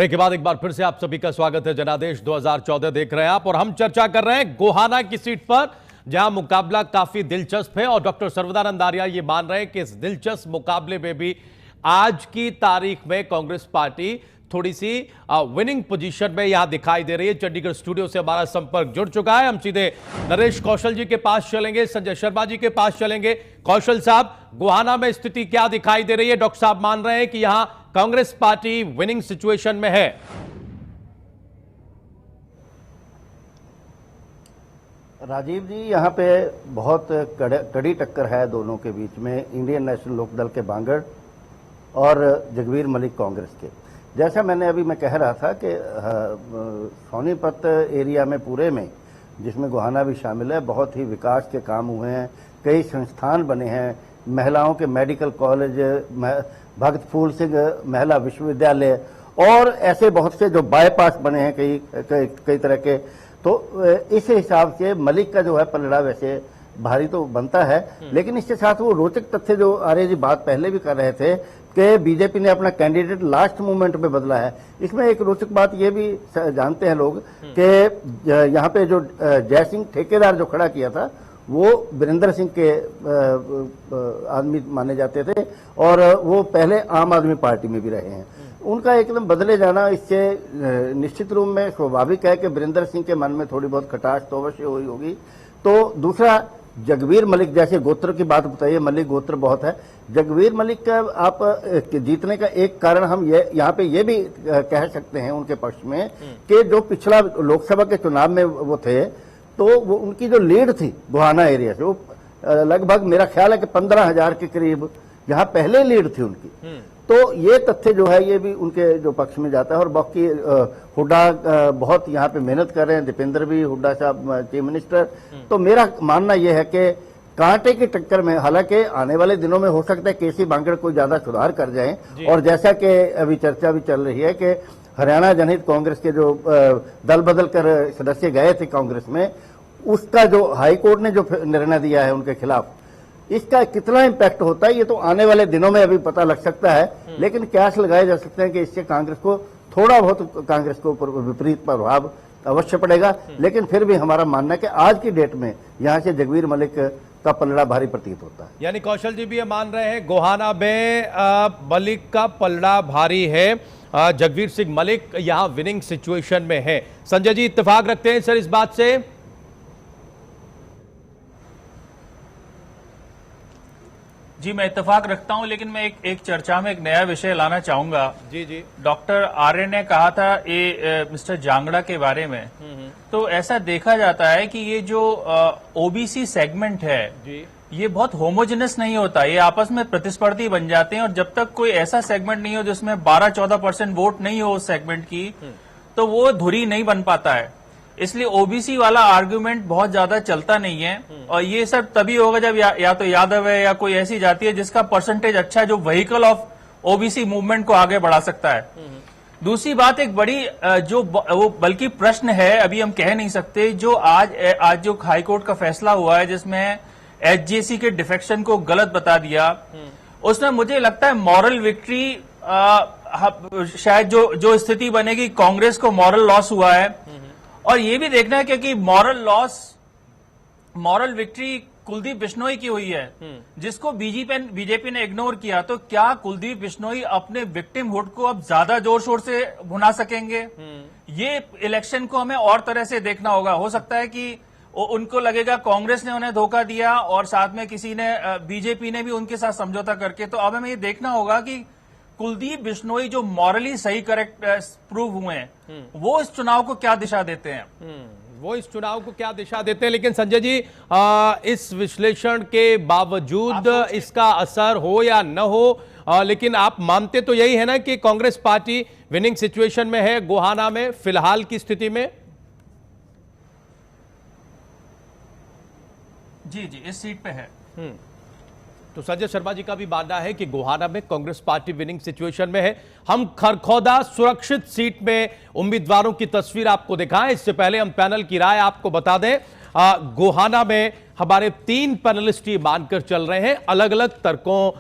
Break के बाद एक बार फिर से आप सभी का स्वागत है। जनादेश 2014 देख रहे हैं आप और हम चर्चा कर रहे हैं गोहाना की सीट पर, जहां मुकाबला काफी दिलचस्प है और डॉक्टर सर्वदानंद आर्या ये मान रहे हैं कि इस दिलचस्प मुकाबले में भी आज की तारीख में कांग्रेस पार्टी थोड़ी सी विनिंग पोजीशन में यहां दिखाई दे रही है। चंडीगढ़ स्टूडियो से हमारा संपर्क जुड़ चुका है। हम सीधे नरेश कौशल जी के पास चलेंगे, संजय शर्मा जी के पास चलेंगे। कौशल साहब, गोहाना में स्थिति क्या दिखाई दे रही है? डॉक्टर साहब मान रहे हैं कि यहां कांग्रेस पार्टी विनिंग सिचुएशन में है। राजीव जी, यहाँ पे बहुत कड़ी टक्कर है दोनों के बीच में, इंडियन नेशनल लोकदल के बांगड़ और जगवीर मलिक कांग्रेस के। जैसा मैं कह रहा था कि सोनीपत एरिया में पूरे में, जिसमें गोहाना भी शामिल है, बहुत ही विकास के काम हुए हैं, कई संस्थान बने हैं, महिलाओं के मेडिकल कॉलेज, भगत फूल सिंह महिला विश्वविद्यालय और ऐसे बहुत से जो बाईपास बने हैं कई तरह के। तो इस हिसाब से मलिक का जो है पलड़ा वैसे भारी तो बनता है, लेकिन इसके साथ वो रोचक तथ्य जो आर्य जी बात पहले भी कर रहे थे कि बीजेपी ने अपना कैंडिडेट लास्ट मोमेंट पे बदला है। इसमें एक रोचक बात ये भी जानते हैं लोग कि यहाँ पे जो जय सिंह ठेकेदार जो खड़ा किया था वो वीरेंद्र सिंह के आदमी माने जाते थे और वो पहले आम आदमी पार्टी में भी रहे हैं। उनका एकदम बदले जाना इससे निश्चित रूप में स्वाभाविक है कि वीरेंद्र सिंह के मन में थोड़ी बहुत खटास तो अवश्य हुई होगी। तो दूसरा, जगवीर मलिक जैसे गोत्र की बात बताइए, मलिक गोत्र बहुत है। जगवीर मलिक का आप जीतने का एक कारण हम यहाँ पे ये भी कह सकते हैं उनके पक्ष में कि जो पिछला लोकसभा के चुनाव में वो थे, तो वो उनकी जो लीड थी गोहाना एरिया से, वो लगभग मेरा ख्याल है कि 15,000 के करीब यहाँ पहले लीड थी उनकी। तो ये तथ्य जो है ये भी उनके जो पक्ष में जाता है। और बाकी हुड्डा बहुत यहाँ पे मेहनत कर रहे हैं, दीपेंद्र भी, हुड्डा साहब चीफ मिनिस्टर। तो मेरा मानना यह है कि कांटे की टक्कर में, हालांकि आने वाले दिनों में हो सकता है केसी बांगड़ कोई ज्यादा सुधार कर जाए। और जैसा कि अभी चर्चा भी चल रही है कि हरियाणा जनहित कांग्रेस के जो दल बदल कर सदस्य गए थे कांग्रेस में, उसका जो हाईकोर्ट ने जो निर्णय दिया है उनके खिलाफ, इसका कितना इम्पैक्ट होता है ये तो आने वाले दिनों में अभी पता लग सकता है। लेकिन कयास लगाए जा सकते हैं कि इससे कांग्रेस को थोड़ा बहुत कांग्रेस को विपरीत प्रभाव अवश्य पड़ेगा। लेकिन फिर भी हमारा मानना है कि आज की डेट में यहाँ से जगवीर मलिक का पलड़ा भारी प्रतीत होता है। यानी कौशल जी भी ये मान रहे हैं गोहाना में मलिक का पलड़ा भारी है, जगवीर सिंह मलिक यहाँ विनिंग सिचुएशन में है। संजय जी, इत्तेफाक रखते हैं सर इस बात से? जी, मैं इत्तेफाक रखता हूं, लेकिन मैं एक चर्चा में एक नया विषय लाना चाहूंगा। जी। डॉक्टर आर्य ने कहा था मिस्टर जांगड़ा के बारे में, तो ऐसा देखा जाता है कि ये जो ओबीसी सेगमेंट है जी, ये बहुत होमोजेनस नहीं होता, ये आपस में प्रतिस्पर्धी बन जाते हैं। और जब तक कोई ऐसा सेगमेंट नहीं हो जिसमें 12-14% वोट नहीं हो उस सेगमेंट की, तो वो धुरी नहीं बन पाता है। इसलिए ओबीसी वाला आर्गुमेंट बहुत ज्यादा चलता नहीं है। और ये सब तभी होगा जब या तो यादव है या कोई ऐसी जाति है जिसका परसेंटेज अच्छा है, जो व्हीकल ऑफ ओबीसी मूवमेंट को आगे बढ़ा सकता है। दूसरी बात, एक बड़ी जो वो बल्कि प्रश्न है, अभी हम कह नहीं सकते, जो आज जो हाईकोर्ट का फैसला हुआ है जिसमें एचजेसी के डिफेक्शन को गलत बता दिया, उसमें मुझे लगता है मॉरल विक्ट्री, शायद जो स्थिति बनेगी, कांग्रेस को मॉरल लॉस हुआ है। और ये भी देखना है क्योंकि मॉरल विक्ट्री कुलदीप बिश्नोई की हुई है, जिसको बीजेपी ने इग्नोर किया। तो क्या कुलदीप बिश्नोई अपने विक्टिमहुड को अब ज्यादा जोर शोर से भुना सकेंगे? ये इलेक्शन को हमें और तरह से देखना होगा। हो सकता है कि उनको लगेगा कांग्रेस ने उन्हें धोखा दिया और साथ में किसी ने, बीजेपी ने भी उनके साथ समझौता करके। तो अब हमें ये देखना होगा कि कुलदीप बिश्नोई जो मॉरली सही करेक्ट प्रूव हुए हैं, वो इस चुनाव को क्या दिशा देते हैं। लेकिन संजय जी, इस विश्लेषण के बावजूद इसका असर हो या न हो, लेकिन आप मानते तो यही है ना कि कांग्रेस पार्टी विनिंग सिचुएशन में है गोहाना में फिलहाल की स्थिति में? जी, इस सीट पे है। तो संजय शर्मा जी का भी मानना है कि गोहाना में कांग्रेस पार्टी विनिंग सिचुएशन में है। हम खरखौदा सुरक्षित सीट में उम्मीदवारों की तस्वीर आपको दिखाएं, इससे पहले हम पैनल की राय आपको बता दें। गोहाना में हमारे 3 पैनलिस्ट ये मानकर चल रहे हैं अलग अलग तर्कों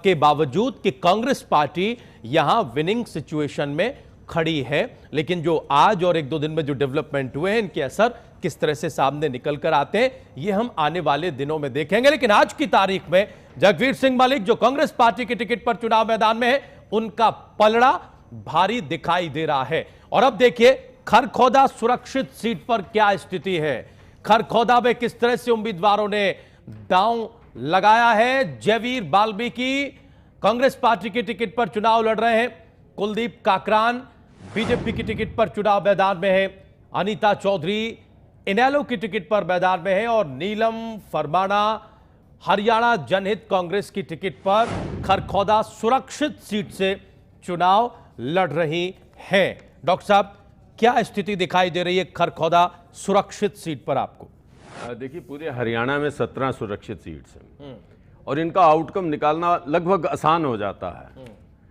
के बावजूद कि कांग्रेस पार्टी यहां विनिंग सिचुएशन में खड़ी है, लेकिन जो आज और एक दो दिन में जो डेवलपमेंट हुए हैं, इनके असर किस तरह से सामने निकल कर आते हैं, ये हम आने वाले दिनों में देखेंगे। लेकिन आज की तारीख में जगवीर सिंह मलिक, जो कांग्रेस पार्टी के टिकट पर चुनाव मैदान में है, उनका पलड़ा भारी दिखाई दे रहा है। और अब देखिए खरखौदा सुरक्षित सीट पर क्या स्थिति है। खरखौदा में किस तरह से उम्मीदवारों ने दांव लगाया है। जयवीर वाल्मीकि कांग्रेस पार्टी के टिकट पर चुनाव लड़ रहे हैं, कुलदीप काकरान बीजेपी की टिकट पर चुनाव मैदान में है, अनीता चौधरी इनेलो की टिकट पर मैदान में है और नीलम फरमाना हरियाणा जनहित कांग्रेस की टिकट पर खरखौदा सुरक्षित सीट से चुनाव लड़ रही हैं। डॉक्टर साहब, क्या स्थिति दिखाई दे रही है खरखौदा सुरक्षित सीट पर आपको? देखिए, पूरे हरियाणा में 17 सुरक्षित सीट्स हैं और इनका आउटकम निकालना लगभग आसान हो जाता है।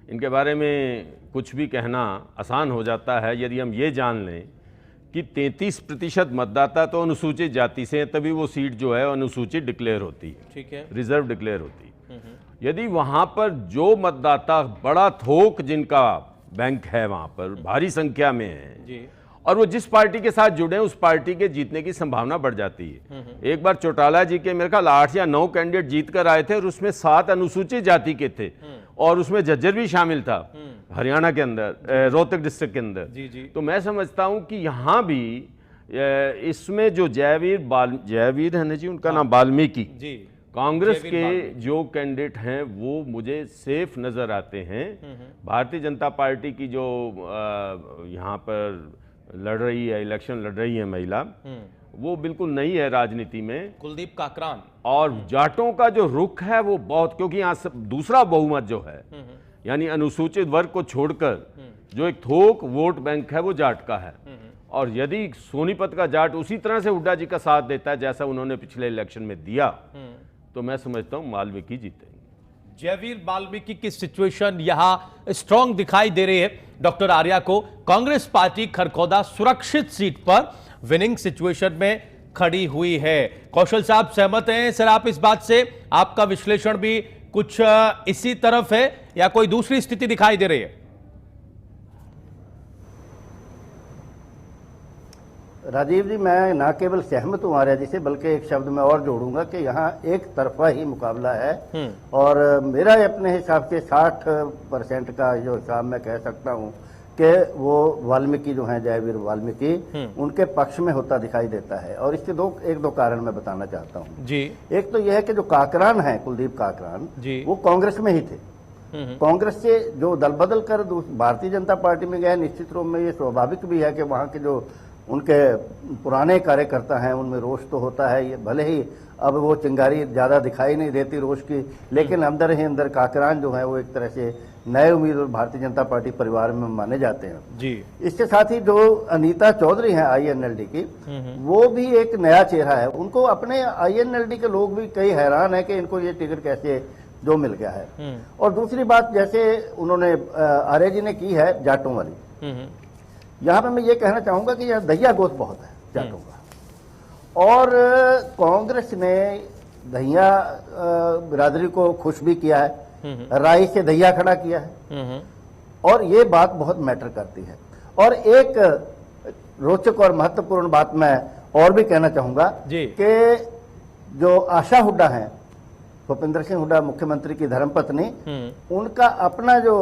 इनके बारे में कुछ भी कहना आसान हो जाता है यदि हम ये जान लें कि 33% मतदाता तो अनुसूचित जाति से हैं, तभी वो सीट जो है अनुसूचित डिक्लेयर होती है, ठीक है, रिजर्व डिक्लेयर होती है। यदि वहाँ पर जो मतदाता बड़ा थोक जिनका बैंक है वहाँ पर भारी संख्या में है जी, और वो जिस पार्टी के साथ जुड़े हैं उस पार्टी के जीतने की संभावना बढ़ जाती है। एक बार चौटाला जी के मेरे ख्याल 8 या 9 कैंडिडेट जीत कर आए थे और उसमें 7 अनुसूचित जाति के थे और उसमें झज्जर भी शामिल था हरियाणा के अंदर, रोहतक डिस्ट्रिक्ट के अंदर। जी। तो मैं समझता हूं कि यहाँ भी इसमें जो जयवीर है ना जी, उनका नाम वाल्मीकि, कांग्रेस के जो कैंडिडेट हैं वो मुझे सेफ नजर आते हैं। भारतीय जनता पार्टी की जो यहाँ पर लड़ रही है, इलेक्शन लड़ रही है महिला, वो बिल्कुल नई है राजनीति में, कुलदीप काकरान, और जाटों का जो रुख है वो बहुत, क्योंकि यहाँ दूसरा बहुमत जो है यानी अनुसूचित वर्ग को छोड़कर जो एक थोक वोट बैंक है वो जाट का है। और यदि सोनीपत का जाट उसी तरह से हुड्डा जी का साथ देता है जैसा उन्होंने पिछले इलेक्शन में दिया, तो मैं समझता हूं वाल्मीकि जीतेंगे। जयवीर वाल्मीकि की सिचुएशन यहां स्ट्रांग दिखाई दे रही है डॉक्टर आर्या को। कांग्रेस पार्टी खरखौदा सुरक्षित सीट पर विनिंग सिचुएशन में खड़ी हुई है। कौशल साहब सहमत हैं सर आप इस बात से? आपका विश्लेषण भी कुछ इसी तरफ है या कोई दूसरी स्थिति दिखाई दे रही है? राजीव जी, मैं ना केवल सहमत हूं आर्या जी से, बल्कि एक शब्द मैं और जोड़ूंगा कि यहाँ एक तरफा ही मुकाबला है और मेरा अपने हिसाब से 60% का जो हिसाब मैं कह सकता हूं कि वो वाल्मीकि जो हैं, जयवीर वाल्मीकि, उनके पक्ष में होता दिखाई देता है। और इसके एक दो कारण मैं बताना चाहता हूँ जी। एक तो यह है कि जो काकरान है, कुलदीप काकरान जी, वो कांग्रेस में ही थे। कांग्रेस से जो दल बदल कर भारतीय जनता पार्टी में गए, निश्चित रूप में ये स्वाभाविक भी है कि वहाँ के जो उनके पुराने कार्यकर्ता हैं उनमें रोष तो होता है। ये भले ही अब वो चिंगारी ज्यादा दिखाई नहीं देती रोष की, लेकिन अंदर ही अंदर काकरान जो है वो एक तरह से नए उम्मीदवार भारतीय जनता पार्टी परिवार में माने जाते हैं जी। इसके साथ ही जो अनीता चौधरी हैं INLD की, वो भी एक नया चेहरा है। उनको अपने INLD के लोग भी कई हैरान है कि इनको ये टिकट कैसे जो मिल गया है। और दूसरी बात, जैसे उन्होंने आर्य जी ने की है जाटों वाली, यहाँ पे मैं ये कहना चाहूंगा कि यहाँ दहिया गोत बहुत है जाटों का, और कांग्रेस ने दहिया बिरादरी को खुश भी किया है, राई से दहिया खड़ा किया है, और ये बात बहुत मैटर करती है। और एक रोचक और महत्वपूर्ण बात मैं और भी कहना चाहूंगा कि जो आशा हुड्डा हैं, भूपेंद्र सिंह हुड्डा मुख्यमंत्री की धर्मपत्नी, उनका अपना जो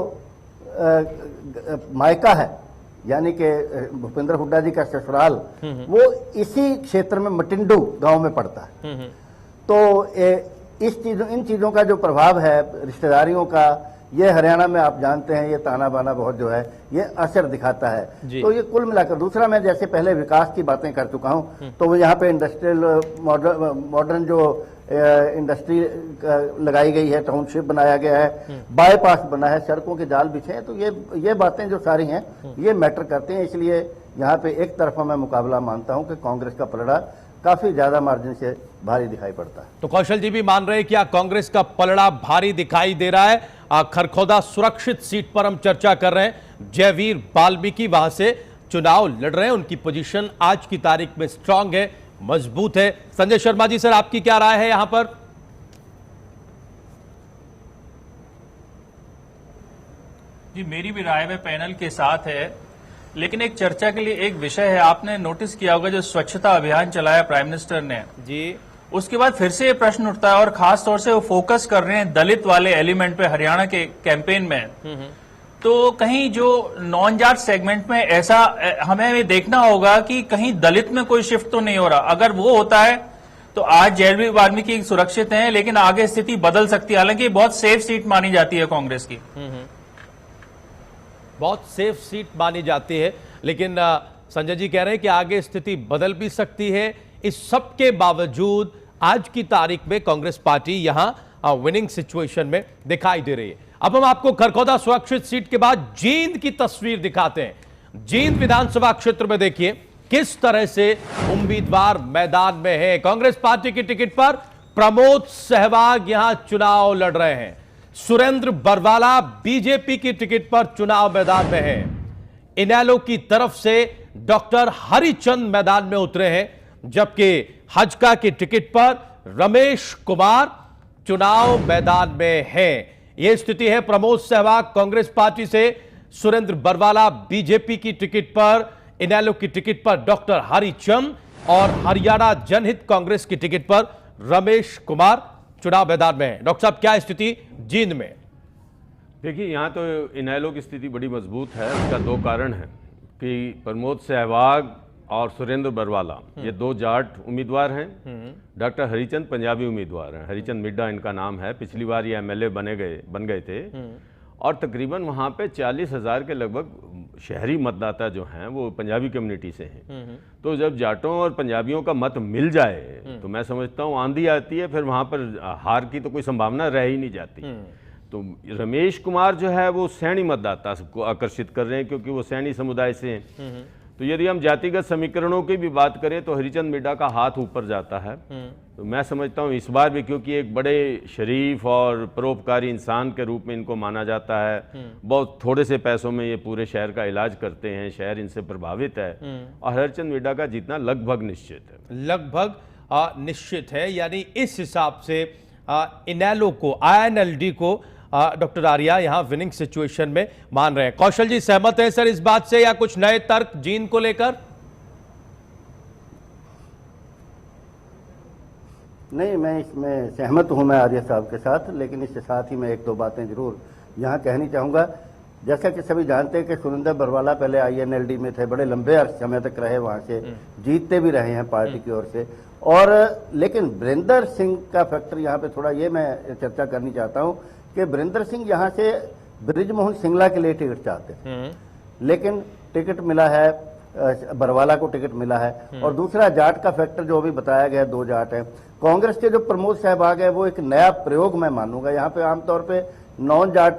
मायका है, यानी कि भूपेंद्र हुड्डा जी का ससुराल, वो इसी क्षेत्र में मटिंडू गांव में पड़ता है। तो इन चीजों का जो प्रभाव है रिश्तेदारियों का, ये हरियाणा में आप जानते हैं ये ताना बाना बहुत जो है ये असर दिखाता है। तो ये कुल मिलाकर, दूसरा मैं जैसे पहले विकास की बातें कर चुका हूं, तो वो यहाँ पे इंडस्ट्रियल मॉडर्न जो इंडस्ट्री लगाई गई है, टाउनशिप बनाया गया है, बाईपास बना है, सड़कों के जाल बिछे हैं, तो ये बातें जो सारी हैं ये मैटर करते हैं। इसलिए यहाँ पे एक तरफा मैं मुकाबला मानता हूं कि कांग्रेस का पलड़ा काफी ज्यादा मार्जिन से भारी दिखाई पड़ता है। तो कौशल जी भी मान रहे हैं कि कांग्रेस का पलड़ा भारी दिखाई दे रहा है। खरखौदा सुरक्षित सीट पर हम चर्चा कर रहे हैं। जयवीर वाल्मीकि वहां से चुनाव लड़ रहे हैं, उनकी पोजीशन आज की तारीख में स्ट्रांग है, मजबूत है। संजय शर्मा जी सर, आपकी क्या राय है यहां पर? जी जी, मेरी भी राय में पैनल के साथ है, लेकिन एक चर्चा के लिए एक विषय है। आपने नोटिस किया होगा जो स्वच्छता अभियान चलाया प्राइम मिनिस्टर ने जी, उसके बाद फिर से ये प्रश्न उठता है और खास तौर से वो फोकस कर रहे हैं दलित वाले एलिमेंट पे हरियाणा के कैंपेन में। तो कहीं जो नॉन जाट सेगमेंट में ऐसा हमें ये देखना होगा कि कहीं दलित में कोई शिफ्ट तो नहीं हो रहा। अगर वो होता है तो आज जेएलबी वाल्मीकि सुरक्षित हैं, लेकिन आगे स्थिति बदल सकती है। हालांकि बहुत सेफ सीट मानी जाती है कांग्रेस की, बहुत सेफ सीट मानी जाती है, लेकिन संजय जी कह रहे हैं कि आगे स्थिति बदल भी सकती है। इस सब के बावजूद आज की तारीख में कांग्रेस पार्टी यहां विनिंग सिचुएशन में दिखाई दे रही है। अब हम आपको खरखौदा सुरक्षित सीट के बाद जींद की तस्वीर दिखाते हैं। जींद विधानसभा क्षेत्र में देखिए किस तरह से उम्मीदवार मैदान में है। कांग्रेस पार्टी की टिकट पर प्रमोद सहवाग यहां चुनाव लड़ रहे हैं। सुरेंद्र बरवाला बीजेपी की टिकट पर चुनाव मैदान में है। इनेलो की तरफ से डॉक्टर हरिचंद मैदान में उतरे हैं, जबकि हजका की टिकट पर रमेश कुमार चुनाव मैदान में है। यह स्थिति है। प्रमोद सहवाग कांग्रेस पार्टी से, सुरेंद्र बरवाला बीजेपी की टिकट पर, इनेलो की टिकट पर डॉक्टर हरिचंद और हरियाणा जनहित कांग्रेस की टिकट पर रमेश कुमार चुनाव मैदान में है। डॉक्टर साहब, क्या स्थिति जींद में? देखिए, यहाँ तो इनेलो की स्थिति बड़ी मजबूत है। उसका दो कारण है कि प्रमोद सहवाग और सुरेंद्र बरवाला ये दो जाट उम्मीदवार हैं। डॉक्टर हरिचंद पंजाबी उम्मीदवार हैं। हरिचंद मिड्डा इनका नाम है। पिछली बार ये एमएलए बन गए थे और तकरीबन वहाँ पे 40,000 के लगभग शहरी मतदाता जो हैं वो पंजाबी कम्युनिटी से हैं। तो जब जाटों और पंजाबियों का मत मिल जाए तो मैं समझता हूँ आंधी आती है, फिर वहाँ पर हार की तो कोई संभावना रह ही नहीं जाती। तो रमेश कुमार जो है वो सैनी मतदाता को आकर्षित कर रहे हैं, क्योंकि वो सैनी समुदाय से हैं। तो यदि हम जातिगत समीकरणों की भी बात करें तो हरिचंद मिड्डा का हाथ ऊपर जाता है। तो मैं समझता हूँ इस बार भी, क्योंकि एक बड़े शरीफ और परोपकारी इंसान के रूप में इनको माना जाता है। बहुत थोड़े से पैसों में ये पूरे शहर का इलाज करते हैं, शहर इनसे प्रभावित है और हरिचंद मिड्डा का जीतना लगभग निश्चित है। लगभग निश्चित है, यानी इस हिसाब से इनेलो को, INLD को डॉक्टर आर्या यहां विनिंग सिचुएशन में मान रहे हैं। कौशल जी सहमत हैं सर इस बात से, या कुछ नए तर्क जींद को लेकर? नहीं, मैं इसमें सहमत हूं, मैं आर्य साहब के साथ, लेकिन इसके साथ ही मैं एक दो बातें जरूर यहां कहनी चाहूंगा। जैसा कि सभी जानते हैं कि सुरेंद्र बरवाला पहले INLD में थे, बड़े लंबे समय तक रहे, वहां से जीतते भी रहे हैं पार्टी की ओर से। और लेकिन वीरेंद्र सिंह का फैक्टर यहाँ पे थोड़ा ये मैं चर्चा करनी चाहता हूँ कि वीरेंद्र सिंह यहाँ से बृजमोहन सिंगला के लिए टिकट चाहते हैं, लेकिन टिकट मिला है, बरवाला को टिकट मिला है। और दूसरा जाट का फैक्टर जो अभी बताया गया, दो जाट है। कांग्रेस के जो प्रमोद सहवाग है वो एक नया प्रयोग मैं मानूंगा। यहाँ पे आमतौर पे नॉन जाट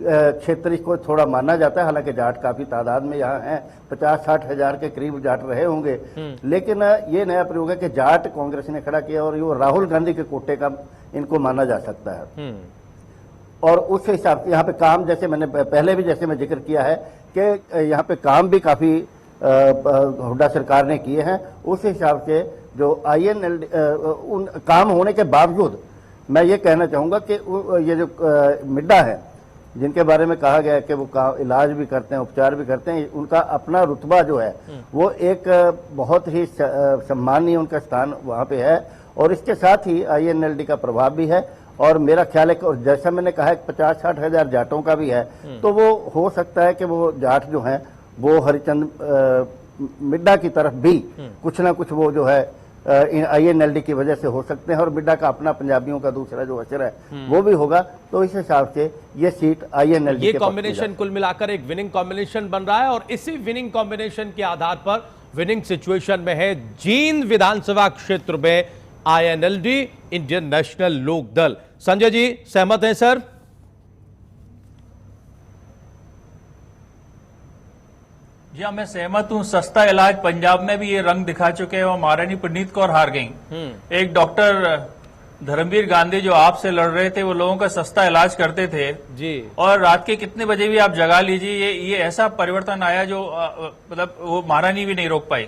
क्षेत्र को थोड़ा माना जाता है, हालांकि जाट काफी तादाद में यहाँ हैं, 50-60 हजार के करीब जाट रहे होंगे। लेकिन ये नया प्रयोग है कि जाट कांग्रेस ने खड़ा किया और ये राहुल गांधी के कोटे का इनको माना जा सकता है। और उस हिसाब से यहाँ पे काम, जैसे मैंने पहले भी जैसे मैं जिक्र किया है कि यहाँ पे काम भी काफी हुड्डा सरकार ने किए हैं। उस हिसाब से जो INLD उन काम होने के बावजूद मैं ये कहना चाहूंगा कि ये जो मिड्डा है, जिनके बारे में कहा गया है कि वो इलाज भी करते हैं, उपचार भी करते हैं, उनका अपना रुतबा जो है वो एक बहुत ही सम्मानीय उनका स्थान वहाँ पे है। और इसके साथ ही INLD का प्रभाव भी है। और मेरा ख्याल है कि जैसा मैंने कहा है 50-60 हजार जाटों का भी है, तो वो हो सकता है कि वो जाट जो हैं वो हरिचंद मिड्डा की तरफ भी कुछ ना कुछ वो जो है INLD की वजह से हो सकते हैं। और मिड्डा का अपना पंजाबियों का दूसरा जो असर है वो भी होगा। तो इस हिसाब से ये सीट INLD ये कॉम्बिनेशन कुल मिलाकर एक विनिंग कॉम्बिनेशन बन रहा है और इसी विनिंग कॉम्बिनेशन के आधार पर विनिंग सिचुएशन में है जींद विधानसभा क्षेत्र में INLD, इंडियन नेशनल लोक दल। संजय जी सहमत हैं सर? जी हाँ, मैं सहमत हूँ। सस्ता इलाज पंजाब में भी ये रंग दिखा चुके हैं और महारानी पुनीत कौर हार गई। एक डॉक्टर धर्मवीर गांधी जो आपसे लड़ रहे थे वो लोगों का सस्ता इलाज करते थे जी। और रात के कितने बजे भी आप जगा लीजिए, ये ऐसा परिवर्तन आया जो मतलब वो महारानी भी नहीं रोक पाई।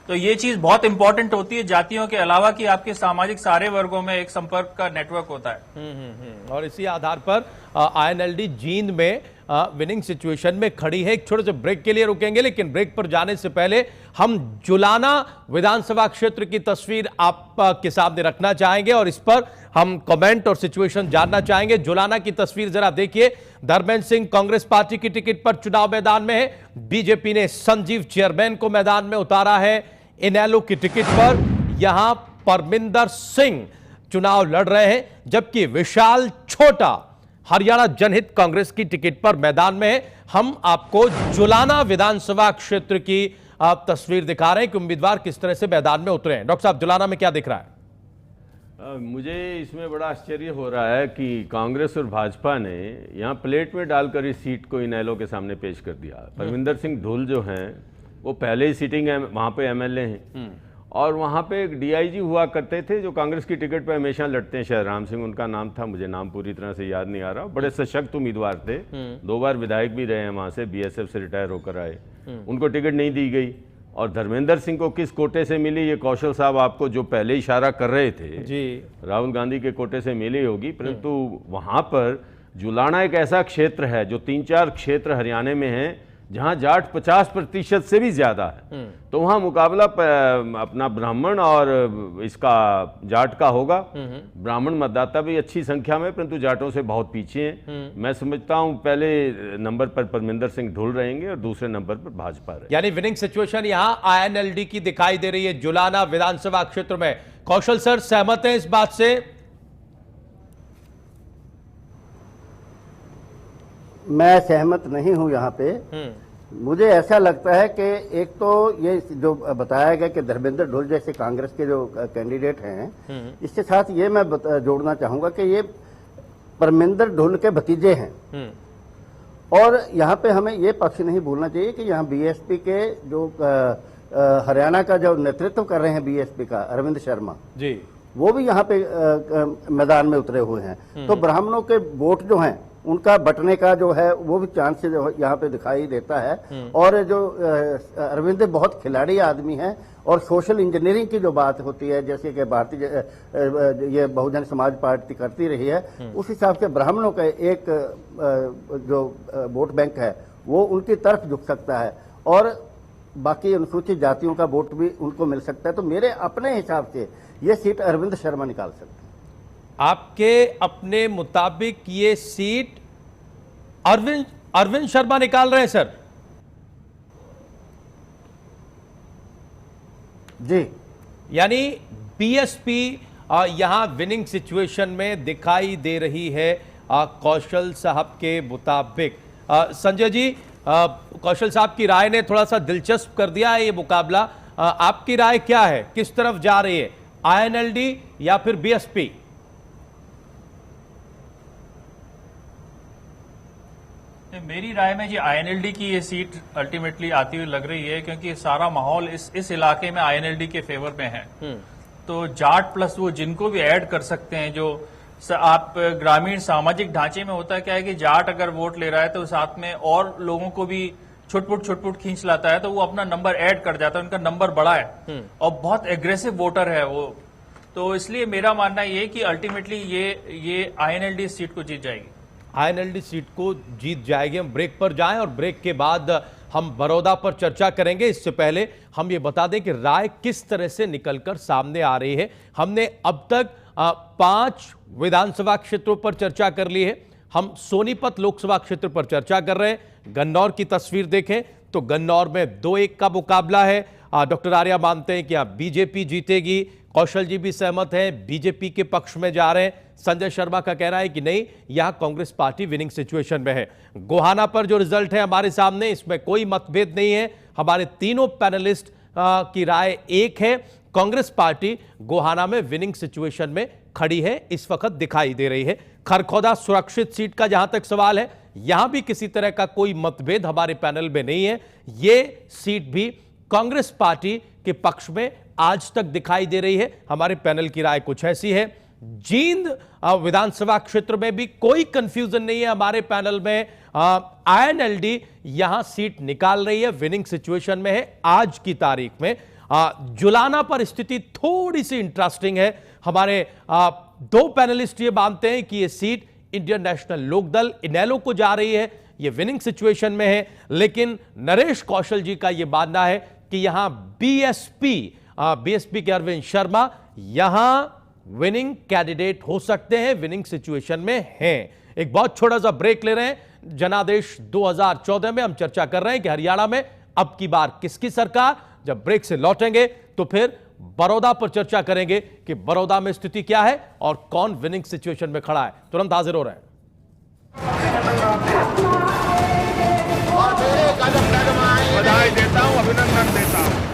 तो ये चीज बहुत इंपॉर्टेंट होती है जातियों के अलावा कि आपके सामाजिक सारे वर्गों में एक संपर्क का नेटवर्क होता है। और इसी आधार पर आईएनएलडी जींद में विनिंग सिचुएशन में खड़ी है। एक छोटे से ब्रेक के लिए रुकेंगे, लेकिन ब्रेक पर जाने से पहले हम जुलाना विधानसभा क्षेत्र की तस्वीर आपके सामने रखना चाहेंगे और इस पर हम कमेंट और सिचुएशन जानना चाहेंगे। जुलाना की तस्वीर जरा देखिए। धर्मेंद्र सिंह कांग्रेस पार्टी की टिकट पर चुनाव मैदान में है। बीजेपी ने संजीव चेयरमैन को मैदान में उतारा है। इनेलो की टिकट पर यहां परमिंदर सिंह चुनाव लड़ रहे हैं, जबकि विशाल छोटा हरियाणा जनहित कांग्रेस की टिकट पर मैदान में है। हम आपको जुलाना विधानसभा क्षेत्र की तस्वीर दिखा रहे हैं कि उम्मीदवार किस तरह से मैदान में उतरे हैं। डॉक्टर साहब, जुलाना में क्या दिख रहा है? मुझे इसमें बड़ा आश्चर्य हो रहा है कि कांग्रेस और भाजपा ने यहाँ प्लेट में डालकर इस सीट को इनेलो के सामने पेश कर दिया। परमिंदर सिंह ढुल जो हैं वो पहले ही सिटिंग वहाँ पे एमएलए हैं और वहाँ पे एक डीआईजी हुआ करते थे जो कांग्रेस की टिकट पे हमेशा लड़ते हैं। शायद राम सिंह उनका नाम था, मुझे नाम पूरी तरह से याद नहीं आ रहा। बड़े सशक्त उम्मीदवार थे, 2 बार विधायक भी रहे हैं वहाँ से, बीएसएफ से रिटायर होकर आए। उनको टिकट नहीं दी गई और धर्मेंद्र सिंह को किस कोटे से मिली, ये कौशल साहब आपको जो पहले इशारा कर रहे थे जी, राहुल गांधी के कोटे से मिली होगी। परंतु वहाँ पर जुलाना एक ऐसा क्षेत्र है जो 3-4 क्षेत्र हरियाणा में हैं जहां जाट 50% से भी ज्यादा है। तो वहां मुकाबला अपना ब्राह्मण और इसका जाट का होगा। ब्राह्मण मतदाता भी अच्छी संख्या में, परंतु जाटों से बहुत पीछे हैं। मैं समझता हूं पहले नंबर पर परमिंदर सिंह ढुल रहेंगे और दूसरे नंबर पर भाजपा रहेगी। यानी विनिंग सिचुएशन यहां आईएनएलडी की दिखाई दे रही है जुलाना विधानसभा क्षेत्र में। कौशल सर, सहमत हैं इस बात से? मैं सहमत नहीं हूं यहाँ पे। मुझे ऐसा लगता है कि एक तो ये जो बताया गया कि धर्मेंद्र ढुल जैसे कांग्रेस के जो कैंडिडेट हैं, इसके साथ ये मैं जोड़ना चाहूंगा कि ये परमिंदर ढुल के भतीजे हैं। और यहाँ पे हमें ये पक्ष नहीं भूलना चाहिए कि यहाँ बीएसपी के जो हरियाणा का जो नेतृत्व कर रहे हैं बीएसपी का अरविंद शर्मा जी, वो भी यहाँ पे मैदान में उतरे हुए हैं। तो ब्राह्मणों के वोट जो हैं उनका बटने का जो है वो भी चांस यहाँ पे दिखाई देता है। और जो अरविंद बहुत खिलाड़ी आदमी है और सोशल इंजीनियरिंग की जो बात होती है, जैसे कि भारतीय ये बहुजन समाज पार्टी करती रही है, उस हिसाब से ब्राह्मणों का एक जो वोट बैंक है वो उनकी तरफ झुक सकता है और बाकी अनुसूचित जातियों का वोट भी उनको मिल सकता है। तो मेरे अपने हिसाब से ये सीट अरविंद शर्मा निकाल सकते हैं। आपके अपने मुताबिक ये सीट अरविंद शर्मा निकाल रहे हैं सर? जी, यानी बीएसपी यहां विनिंग सिचुएशन में दिखाई दे रही है कौशल साहब के मुताबिक। संजय जी, कौशल साहब की राय ने थोड़ा सा दिलचस्प कर दिया है ये मुकाबला। आपकी राय क्या है, किस तरफ जा रही है, आईएनएलडी या फिर बीएसपी? मेरी राय में जी आईएनएलडी की ये सीट अल्टीमेटली आती हुई लग रही है, क्योंकि सारा माहौल इस इलाके में आईएनएलडी के फेवर में है। तो जाट प्लस वो जिनको भी ऐड कर सकते हैं, जो आप ग्रामीण सामाजिक ढांचे में होता है क्या है कि जाट अगर वोट ले रहा है तो साथ में और लोगों को भी छुटपुट खींच लाता है, तो वो अपना नंबर ऐड कर जाता है, उनका नंबर बड़ा है और बहुत एग्रेसिव वोटर है वो। तो इसलिए मेरा मानना ये कि अल्टीमेटली ये आईएनएलडी सीट को जीत जाएगी। आईएनएलडी सीट को जीत जाएगी। हम ब्रेक पर जाएं और ब्रेक के बाद हम बड़ौदा पर चर्चा करेंगे। इससे पहले हम ये बता दें कि राय किस तरह से निकलकर सामने आ रही है। हमने अब तक 5 विधानसभा क्षेत्रों पर चर्चा कर ली है। हम सोनीपत लोकसभा क्षेत्र पर चर्चा कर रहे हैं। गन्नौर की तस्वीर देखें तो गन्नौर में 2-1 का मुकाबला है। डॉक्टर आर्या मानते हैं कि यहाँ बीजेपी जीतेगी। कौशल जी भी सहमत हैं, बीजेपी के पक्ष में जा रहे हैं। संजय शर्मा का कहना है कि नहीं, यहां कांग्रेस पार्टी विनिंग सिचुएशन में है। गोहाना पर जो रिजल्ट है हमारे सामने, इसमें कोई मतभेद नहीं है। हमारे तीनों पैनलिस्ट की राय एक है, कांग्रेस पार्टी गोहाना में विनिंग सिचुएशन में खड़ी है, इस वक्त दिखाई दे रही है। खरखौदा सुरक्षित सीट का जहां तक सवाल है, यहां भी किसी तरह का कोई मतभेद हमारे पैनल में नहीं है। ये सीट भी कांग्रेस पार्टी के पक्ष में आज तक दिखाई दे रही है। हमारे पैनल की राय कुछ ऐसी है। जींद विधानसभा क्षेत्र में भी कोई कंफ्यूजन नहीं है। हमारे पैनल में आईएनएलडी यहां सीट निकाल रही है, विनिंग सिचुएशन में है आज की तारीख में। जुलाना पर स्थिति थोड़ी सी इंटरेस्टिंग है। हमारे दो पैनलिस्ट ये मानते हैं कि ये सीट इंडियन नेशनल लोकदल इनेलो को जा रही है, ये विनिंग सिचुएशन में है। लेकिन नरेश कौशल जी का यह मानना है कि यहां बीएसपी के अरविंद शर्मा यहां विनिंग कैंडिडेट हो सकते हैं, विनिंग सिचुएशन में हैं। एक बहुत छोटा सा ब्रेक ले रहे हैं। जनादेश 2014 में हम चर्चा कर रहे हैं कि हरियाणा में अब की बार किसकी सरकार। जब ब्रेक से लौटेंगे तो फिर बड़ौदा पर चर्चा करेंगे कि बड़ौदा में स्थिति क्या है और कौन विनिंग सिचुएशन में खड़ा है। तुरंत हाजिर हो रहे हैं। बधाई देता हूं, अभिनंदन देता हूं।